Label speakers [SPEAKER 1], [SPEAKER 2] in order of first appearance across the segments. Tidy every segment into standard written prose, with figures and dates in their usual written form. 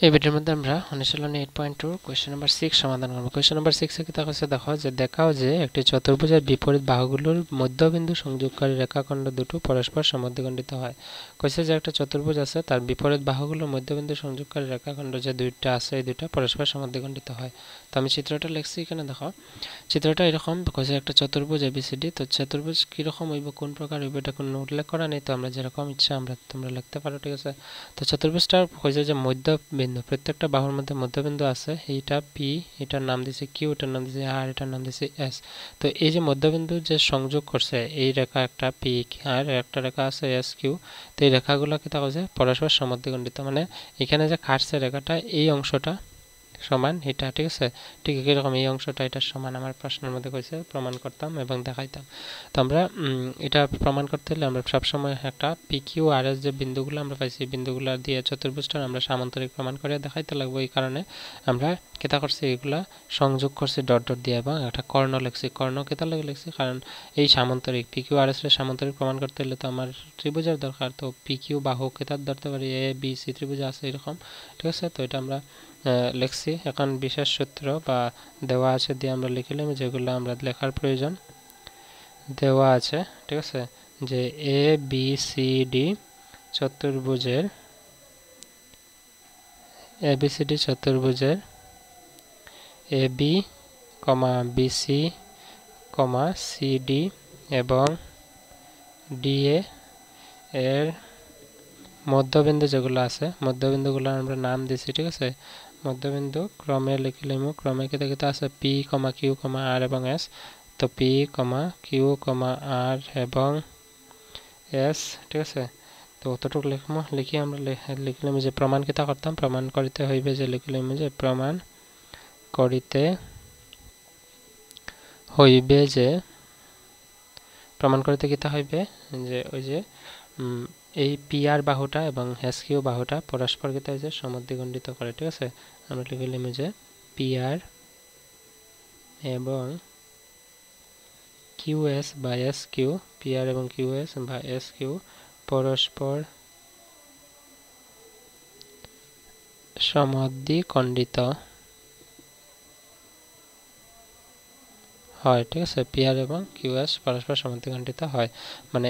[SPEAKER 1] এই ভিডিওর মধ্যে আমরা অনুশীলনী 8.2 কোশ্চেন নাম্বার 6 সমাধান করব। কোশ্চেন নাম্বার 6 এ কি দেখাচ্ছে দেখো যে দেখাও যে একটি চতুর্ভুজের বিপরীত বাহুগুলোর মধ্যবিন্দু সংযোগকারী রেখাখণ্ড দুটো পরস্পর সমদ্বিখণ্ডিত হয়। কইছে যে একটা চতুর্ভুজ আছে তার বিপরীত বাহুগুলোর মধ্যবিন্দু সংযোগকারী রেখাখণ্ড যে দুইটা আছে এই দুইটা পরস্পর সমদ্বিখণ্ডিত হয়। তো আমি চিত্রটা লিখছি এখানে দেখো। চিত্রটা এরকম কইছে একটা চতুর্ভুজ এবিসিডি। তো চতুর্ভুজ কি রকম হইব কোন প্রকার হইব এটা কোনো উল্লেখ করা নেই, তো আমরা যেরকম ইচ্ছা তোমরা লিখতে পারো, ঠিক আছে। তো চতুর্ভুজটা কইছে যে মধ্যবিন্দু প্রত্যেকটা বাহুর মধ্যে মধ্যবিন্দু আছে, এইটা পি, এটার নাম দিছে কিউ, এটার নাম দিছে আর, এটার নাম দিছে এস। তো এই যে মধ্যবিন্দু যে সংযোগ করছে এই রেখা একটা পি আর একটা রেখা আছে এস কিউ। তো এই রেখাগুলো কি তা কইছে পরস্পর সমদ্বিখণ্ডিত, মানে এখানে যে কাটছে রেখাটা এই অংশটা সমান এটা, ঠিক আছে। ঠিক এরকম এই অংশটা এটা সমান আমার প্রশ্নের মধ্যে কইছে প্রমাণ করতাম এবং দেখাইতাম। তো আমরা এটা প্রমাণ করতে হলে আমরা সবসময় একটা পি কিউ আর এস যে বিন্দুগুলো আমরা পাইছি বিন্দুগুলো দিয়ে চতুর্ভুজটা আমরা সামান্তরিক প্রমাণ করে দেখাইতে লাগবো। এই কারণে আমরা কেতা করছি এগুলা সংযোগ করছি ডট ডট দিয়ে এবং একটা কর্ণ লিখছি। কর্ণ কেতা লাগে লিখছি কারণ এই সামান্তরিক পি কিউ আর এস এর সামান্তরিক প্রমাণ করতে হলে তো আমার ত্রিভুজের দরকার। তো পি কিউ বাহু কেতার ধরতে পারি এ বি সি ত্রিভুজ আছে এরকম, ঠিক আছে। তো এটা আমরা লিখছি। এখন বিশেষ সূত্র বা দেওয়া আছে দিয়ে আমরা লিখিলাম যেগুলো আমরা লেখার প্রয়োজন দেওয়া আছে, ঠিক আছে। যে এ বি সি ডি চতুর্ভুজের এবিসিডি চতুর্ভুজের A B comma BC comma CD এবং ডিএ এর মধ্যবিন্দু যেগুলো আছে মধ্যবিন্দুগুলো আমরা নাম দিছি, ঠিক আছে। মধ্যবিন্দু ক্রমে লিখিলাম, ক্রমে কেটে কেটে আছে পি কমা কিউ কমা আর এবং এস। তো পি কমা কিউ কমা আর এবং এস, ঠিক আছে। তো অতটুকু লিখবো, লিখি আমরা লিখলাম যে প্রমাণ কেটা করতাম, প্রমাণ করিতে হইবে যে লিখলাম যে প্রমাণ করিতে হইবে যে প্রমাণ করিতে কিতা হইবে যে ওই যে এই পি আর বাহুটা এবং এস কিউ বাহুটা পরস্পর কিতা হয়েছে সমদ্বিখণ্ডিত করে, ঠিক আছে। আমরা লিখলাম যে পি আর এবং কিউ এস বা এস কিউ, পি আর এবং কিউ এস বা এস কিউ পরস্পর সমদ্বিখণ্ডিত হয়, ঠিক আছে। পি আর এবং কিউ এস পরস্পর সমদ্বিখণ্ডিত হয় মানে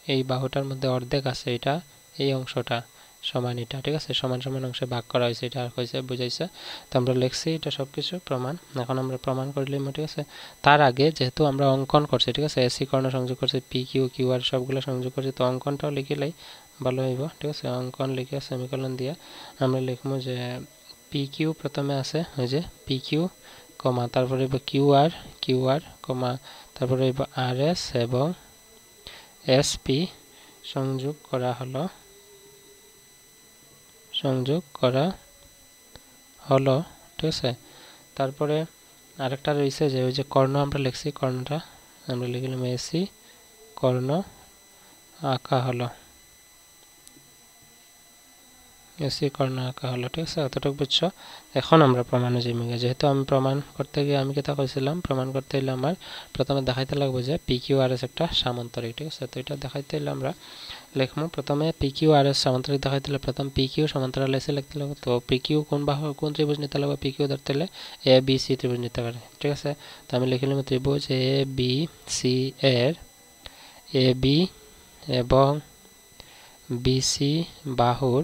[SPEAKER 1] এই বাহুটার মধ্যে অর্ধেক আছে, এটা এই অংশটা সমান এটা, ঠিক আছে। সমান সমান অংশে ভাগ করা হয়েছে, এটা হয়েছে বুঝাইছে। তো আমরা লিখছি এটা সবকিছু প্রমাণ। এখন আমরা প্রমাণ করলাম, ঠিক আছে। তার আগে যেহেতু আমরা অঙ্কন করছি, ঠিক আছে, এসি কর্ণ সংযোগ করছি, পি কিউ কিউ আর সবগুলো সংযোগ করছি, তো অঙ্কনটাও লিখিলাই ভালো হইব, ঠিক আছে। অঙ্কন লিখে সেমিকোলন দিয়ে আমরা লিখবো যে পি কিউ প্রথমে আছে ওই যে পি কিউ কমা তারপরে কিউ আর কমা তারপরে আর এস এবং এস পি সংযোগ করা হলো, ঠিক আছে। তারপরে আরেকটা রয়েছে যে ওই যে কর্ণ আমরা লিখছি, কর্ণটা আমরা লিখলাম এসি কর্ণ আঁকা হলো, এসি কর্ণ আঁকা হলো, ঠিক আছে। অতটুকু বুঝছো। এখন আমরা প্রমাণে জমিগে যেহেতু আমি প্রমাণ করতে গিয়ে আমি কেটা কইছিলাম প্রমাণ করতে হলে আমার প্রথমে দেখাইতে লাগবে যে পি কিউ আর এস একটা সামান্তরিক, ঠিক আছে। তো এটা দেখাইতে হলে আমরা লিখবো প্রথমে পি কিউ আর এস সামান্তরিক দেখাইতে হলে প্রথম পি কিউ সমান্তরাল এসে লিখতে লাগবে। তো পি কিউ কোন বাহু কোন ত্রিভুজ নিতে লাগবে, পি কিউ ধরতে হলে এ বি সি ত্রিভুজ নিতে পারে, ঠিক আছে। তো আমি লিখলাম ত্রিভুজ এ বি সি এর এ বি এবং বিসি বাহুর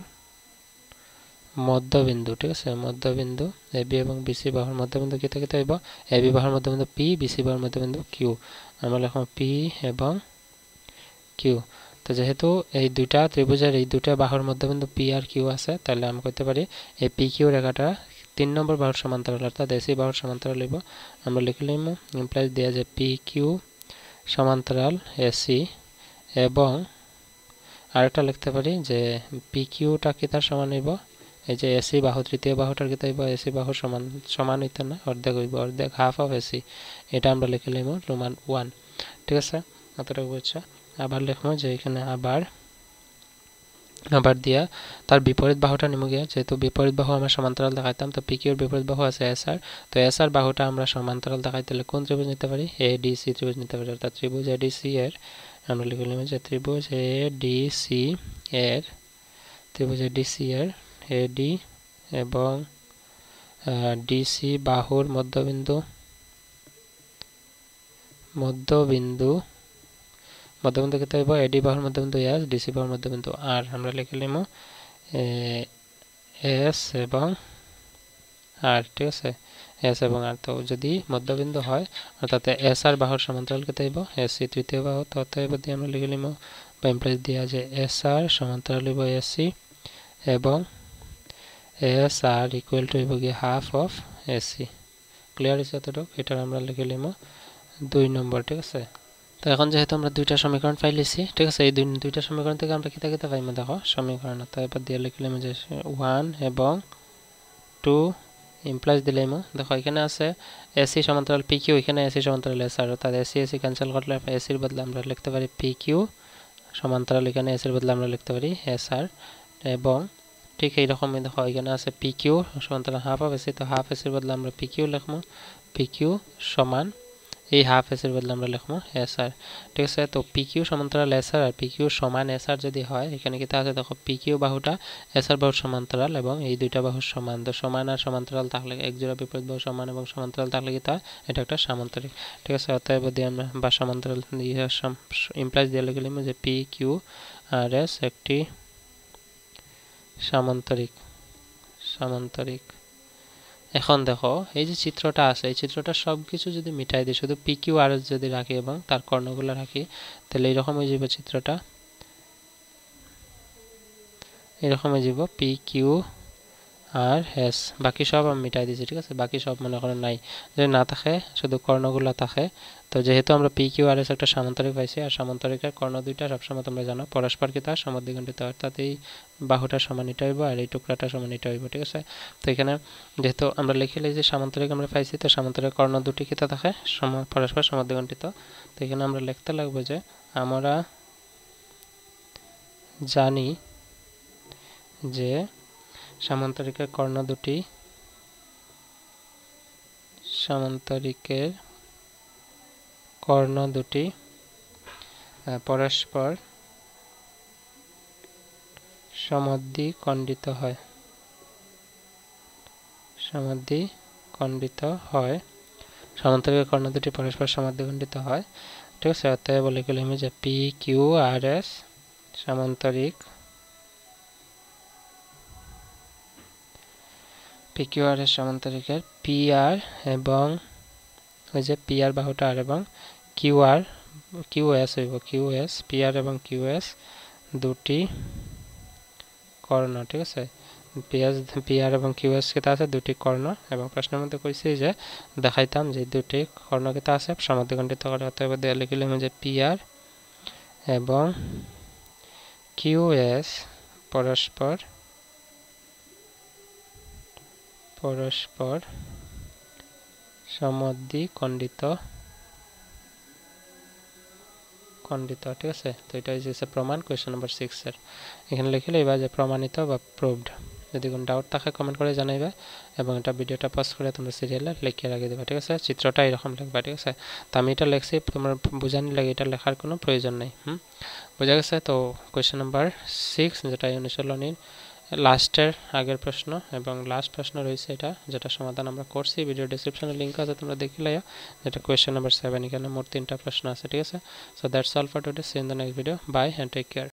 [SPEAKER 1] মধ্যবিন্দু, ঠিক আছে। মধ্যবিন্দু এ বি এবং বিসি বাহুর মধ্যবিন্দু কেটে কেটে হইব এ বি বাহুর মধ্যবিন্দু পি, বিসি বাহুর মধ্যবিন্দু কিউ। আমরা লিখব পি এবং কিউ। তো যেহেতু এই দুইটা ত্রিভুজের এই দুইটা বাহুর মধ্যবিন্দু পি আর কিউ আছে, তাহলে আমি কইতে পারি এই পি কিউ রেখাটা 3 নম্বর বাহুর সমান্তরাল অর্থাৎ এসি বাহুর সমান্তরাল হইব। আমরা লিখলাম ইমপ্লাইজ দেয়া যে পি কিউ সমান্তরাল এসি এবং আরেকটা লিখতে পারি যে পি কিউটা কি তার সমান হইব এই যে এসি বাহু তৃতীয় বাহুটার কি হইব এসি বাহু সমান হইতে না অর্ধেক হইব, অর্ধেক হাফ অফ এসি। এটা আমরা লিখলাম রোমান 1, ঠিক আছে। এতটুকু বুঝছো। আবার লিখবো যে এখানে আবার দিয়া তার বিপরীত বাহুটা নিমু গিয়া, যেহেতু বিপরীত বাহু আমরা সমান্তরাল দেখাইতাম, তো পি কিউর বিপরীত বাহু আছে এস আর। তো এস আর বাহুটা আমরা সমান্তরাল দেখাইতে হলে কোন ত্রিভুজ নিতে পারি, এ ডি সি ত্রিভুজ নিতে পারি। অর্থাৎ ত্রিভুজ এডিসি এর আমরা লিখলাম যে ত্রিভুজ এ ডি সি এর ত্রিভুজে ডিসি এর এডি এবং ডিসি বাহুর মধ্যবিন্দু কেতে হইব এডি বাহুর মধ্যবিন্দু এস, ডিসি বাহুর মধ্যবিন্দু আর। আমরা লিখে নিব এস এবং আর, ঠিক আছে, এস এবং আর। তো যদি মধ্যবিন্দু হয় অর্থাৎ এস আর বাহুর সমান্তরাল কেতে হইব এসি তৃতীয় বাহু, তো অতএব দিয়ে আমরা লিখে নিব বা ইমপ্লাইজ দিয়া যে এস আর সমান্তরাল হইব এসি এবং এস আর ইকুয়াল টু হইব গিয়ে হাফ অফ এসি। ক্লিয়ার হয়েছে এতটুকু? এটার আমরা লিখে নিব 2 নম্বর, ঠিক আছে। তো এখন যেহেতু আমরা দুইটা সমীকরণ পাই লিছি, ঠিক আছে, এই দুইটা সমীকরণ থেকে আমরা কিতা কিতা পাইমু দেখো সমীকরণ। তো এবার দিয়ে লিখলাম যে 1 এবং 2 ইমপ্লাইজ দিলাম। দেখো এখানে আছে এসি সমান্তরাল পি কিউ, এখানে এসি সমান্তরাল এস আর, অর্থাৎ এসি এসি ক্যান্সেল করলে এসির বদলে আমরা লিখতে পারি পি কিউ সমান্তরাল, এখানে এসির বদলে আমরা লিখতে পারি এস আর। এবং ঠিক এইরকমই দেখো এখানে আছে পি কিউ সমান্তরাল হাফ অফ এসি, তো হাফ এসির বদলে আমরা পি কিউ লিখবো, পি কিউ সমান এই হাফ এসির বদলে আমরা লিখবো এস আর, ঠিক আছে। তো পি কিউ সমান্তরাল এস আর পি কিউ সমান এস আর যদি হয়, এখানে কি আছে দেখো পি কিউ বাহুটা এস আর বাহুর সমান্তরাল এবং এই দুইটা বাহুর সমান। তো সমান আর সমান্তরাল থাকলে এক জোড়া বিপরীত বাহু সমান এবং সমান্তরাল থাকলে কি তা এটা একটা সামান্তরিক, ঠিক আছে। অতএব দিয়ে আমরা বা সমান্তরাল দিয়ে ইমপ্লাইজ দিয়ে লিখলাম যে পি কিউ আর এস একটি সামান্তরিক। এখন দেখো এই যে চিত্রটা আছে, এই চিত্রটা সবকিছু যদি মিটাই দিই, শুধু পি কিউ আর এস যদি রাখি এবং তার কর্ণগুলো রাখি, তাহলে এইরকম হয়ে যাবে চিত্রটা, এরকম হয়ে যাব পি কিউ আর এস। বাকি সব আমি মিটাই দিয়েছি, ঠিক আছে, বাকি সব মনে করেন নাই, যদি না থাকে শুধু কর্ণগুলো থাকে। তো যেহেতু আমরা পি কিউ আর এস একটা সামান্তরিক পাইছি, আর সামান্তরিকের কর্ণ দুইটা সবসময় তোমরা জানো পরস্পর কি তার সমদ্বিখণ্ডিত, অর্থাৎ এই বাহুটা সমান এটা হইব আর এই টুকরাটা সমান এটা হইব, ঠিক আছে। তো এখানে যেহেতু আমরা লিখে যে সামান্তরিক আমরা পাইছি, তো সামান্তরিক কর্ণ দুটি কিতা থাকে পরস্পর সমদ্বিখণ্ডিত। তো এখানে আমরা লিখতে লাগবে যে আমরা জানি যে সামান্তরিকের কর্ণ দুটি পরস্পর সমদ্বিখণ্ডিত হয়, সামান্তরিকের কর্ণ দুটি পরস্পর সমদ্বিখণ্ডিত হয়, ঠিক আছে। অতএব বলে গেলাম যে P Q R S সামান্তরিক, P Q R S সামান্তরিকের P R এবং ওই যে পি আর বাহুটা আর এবং কিউ এস হইব কিউ এস, পি আর এবং কিউ এস দুটি কর্ণ, ঠিক আছে। পি আর এবং কিউ এস কেতা আছে দুটি কর্ণ, এবং প্রশ্নের মধ্যে কইছি যে দেখাইতাম যে দুটি কর্ণ কেতা আছে সমদ্বিখণ্ডিত করে। অতএব দেয়া লিখলাম যে পি আর এবং কিউ এস পরস্পর সমদ্বিখণ্ডিত, ঠিক আছে। তো এটা হচ্ছে প্রমাণ কোয়েশ্চন নাম্বার 6 এর। এখানে লিখে লইবা যে প্রমাণিত বা প্রুভড। যদি কোনো ডাউট থাকে কমেন্ট করে জানাইবা, এবং এটা ভিডিওটা পজ করে তোমরা সিরিয়ালে লিখে রাখে দেবা, ঠিক আছে। চিত্রটা এরকম লিখবা, ঠিক আছে। তো আমি এটা লিখছি, তোমার বোঝানি লাগে, এটা লেখার কোনো প্রয়োজন নেই। বোঝা গেছে? তো কোয়েশ্চন নাম্বার 6 যেটা অনুশীলনীর লাস্টের আগের প্রশ্ন এবং লাস্ট প্রশ্ন রয়েছে এটা, যেটা সমাধান আমরা করছি, ভিডিও ডেসক্রিপশনে লিঙ্ক আছে, তোমরা দেখে লাইও। যেটা কোয়েশ্চন নাম্বার 7, এখানে মোট 3টা প্রশ্ন আছে, ঠিক আছে। So that's all for today, see in the next video, bye and take care.